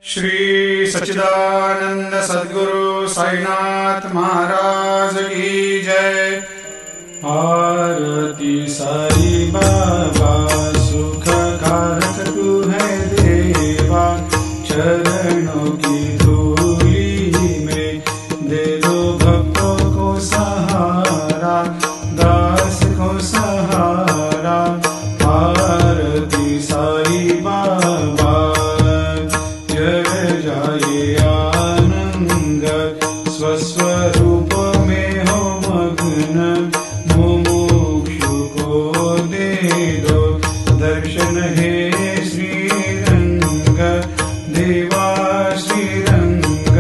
श्री सच्चिदानंद सद्गुरु साईनाथ महाराज की जय। आरती साई बाबा सुख कारक तू है देवा, चरणों की धूली में दे दो भक्तों को सहारा, दास को सहारा। आरती साई बाबा जय जाए आनंद, स्वस्वरूप में हो मग्न, मुमुक्षु को दे दो दर्शन हे श्रीरंग, देवा श्रीरंग।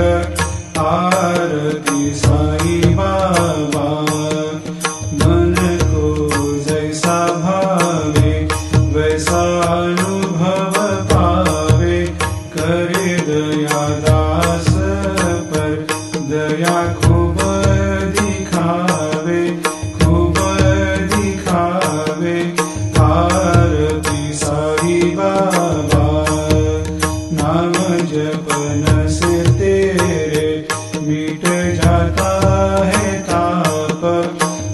आरती साई बाबा मन को जैसा भावे वैसा अनुभव पावे, करे दया दास पर दया खूब दिखावे, खूब दिखावे। आरती साई बाबा नाम जपन से तेरे मिट जाता है ताप,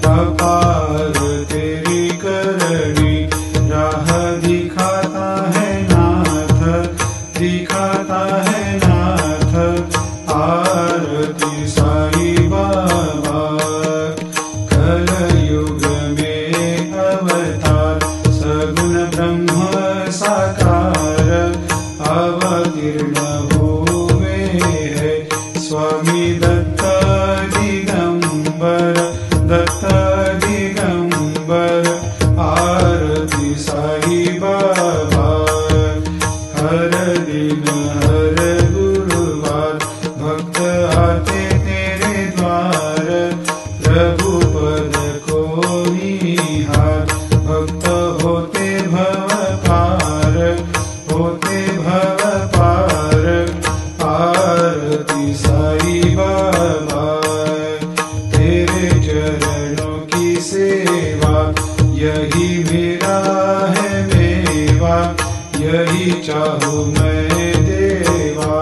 अपार तेरी करनी राह दिखाता है नाथ, दिखाता है नाथ। आरती साई बाबा कलयुग में अवतार, सगुण ब्रह्म साकार, अवतीर्ण हुए है स्वामी दत्त दिगंबर, दत्त दिगंबर। आरती साई बाबा हर दिन हर गुरुवार भक्त आते तेरे द्वार, प्रभु पद को निहार, भक्त होते भव पार, होते भव पार। आरती साई बाबा तेरे चरणों की सेवा, यही मेरा है मेवा, यही चाहूँ मैं देवा।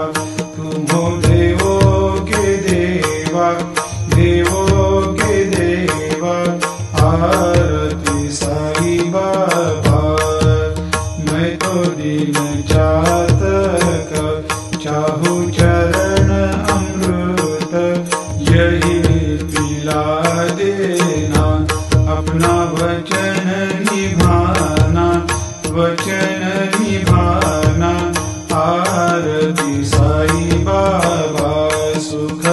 तुम हो देवों के देवा, देवों के देवा। आरती साई बाबा मैं तो दिन चातक, चाहूँ चरण अमृत, यही पिला देना, अपना वचन निभाना, वचन निभाना। आरती साई बाबा सुख